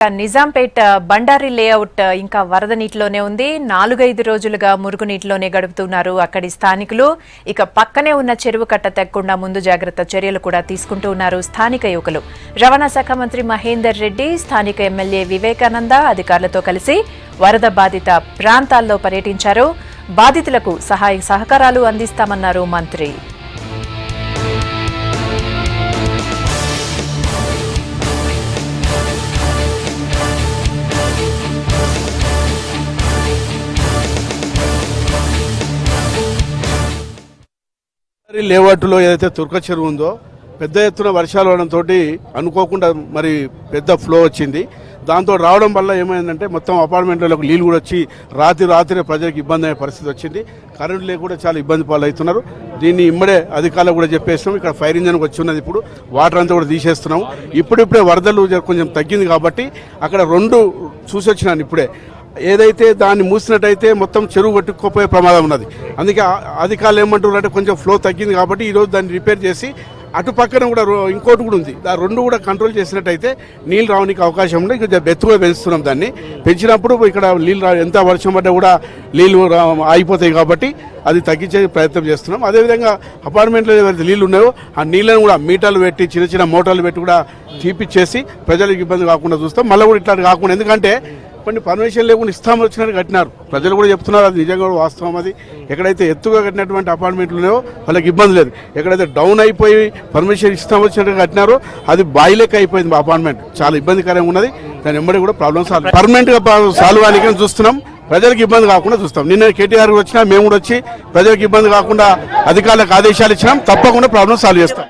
Nizampet Bandari layout ఇంకా వరద నీటిలోనే ఉంది. 4-5 రోజులుగా మురుగునీటిలోనే గడుపుతున్నారు అక్కడి స్థానికులు. ఇక పక్కనే ఉన్న చెరువు కట్ట తెగకుండా ముందు జాగ్రత్త చర్యలు కూడా తీసుకుంటూ ఉన్నారు స్థానిక యువకులు. రవాణా శాఖ మంత్రి మహేందర్ రెడ్డి, స్థానిక ఎమ్మెల్యే వివేకానంద అధికారులతో కలిసి వరద బాధిత ప్రాంతాల్లో పర్యటించారు. బాధితులకు సహాయ సహకారాలు అందిస్తామన్నారు మంత్రి. లేఅవుట్లో ఏదైతే తుర్క చెరువు ఉందో పెద్ద ఎత్తున వర్షాలు పడడంతో అనుకోకుండా మరి పెద్ద ఫ్లో వచ్చింది. దాంతో రావడం వల్ల ఏమైందంటే మొత్తం అపార్ట్మెంట్లకు నీళ్ళు కూడా వచ్చి రాత్రి ప్రజలకు ఇబ్బంది అయ్యే పరిస్థితి వచ్చింది. కరెంటు లేకుండా చాలా ఇబ్బంది పాలవుతున్నారు. దీన్ని ఇమ్మడే అధికారులు కూడా చెప్పేస్తున్నాం. ఇక్కడ ఫైర్ ఇంజన్ వచ్చి ఉన్నది, ఇప్పుడు వాటర్ అంతా కూడా తీసేస్తున్నాము. ఇప్పుడిప్పుడే వరదలు కొంచెం తగ్గింది కాబట్టి అక్కడ 2 చూసి వచ్చినాను ఇప్పుడే. ఏదైతే దాన్ని మూసినట్టయితే మొత్తం చెరువు కొట్టుకుపోయే ప్రమాదం ఉన్నది. అందుకే అధికారులు ఏమంటున్నారు అంటే కొంచెం ఫ్లో తగ్గింది కాబట్టి ఈరోజు దాన్ని రిపేర్ చేసి అటు పక్కన కూడా ఇంకోటి కూడా ఉంది, ఆ 2 కూడా కంట్రోల్ చేసినట్టయితే నీళ్ళు రావడానికి అవకాశం ఉంది. ఇక ఎత్తుగా పెంచుతున్నాం. దాన్ని పెంచినప్పుడు ఇక్కడ నీళ్ళు ఎంత వర్షం పడ్డా కూడా నీళ్ళు ఆగిపోతాయి కాబట్టి అది తగ్గించే ప్రయత్నం చేస్తున్నాం. అదేవిధంగా అపార్ట్మెంట్లో ఏవైతే నీళ్ళు ఉన్నాయో ఆ నీళ్ళని కూడా మీటర్లు పెట్టి చిన్న మోటార్లు పెట్టి కూడా తీపిచ్చేసి ప్రజలకు ఇబ్బంది కాకుండా చూస్తాం. మళ్ళీ కూడా ఇట్లా కాకుండా, ఎందుకంటే కొన్ని పర్మిషన్ లేకుండా ఇస్తామని వచ్చినట్టు కట్టినారు. ప్రజలు కూడా చెప్తున్నారు, అది నిజంగా కూడా వాస్తవం. అది ఎక్కడైతే ఎత్తుగా కట్టినటువంటి అపార్ట్మెంట్లు ఉన్నాయో వాళ్ళకి ఇబ్బంది లేదు. ఎక్కడైతే డౌన్ అయిపోయి పర్మిషన్ ఇస్తాం వచ్చినట్టు కట్టినారో అది బాయిలెక్క అయిపోయింది. అపార్ట్మెంట్ చాలా ఇబ్బందికరంగా ఉన్నది. దాని వెంబడి కూడా ప్రాబ్లమ్ పర్మనెంట్ గా సాల్వ్ అవ్వాలి చూస్తున్నాం. ప్రజలకు ఇబ్బంది కాకుండా చూస్తాం. నిన్న కేటీఆర్ వచ్చినా మేము కూడా వచ్చి ప్రజలకు ఇబ్బంది కాకుండా అధికారులకు ఆదేశాలు ఇచ్చినాం. తప్పకుండా ప్రాబ్లం సాల్వ్ చేస్తాం.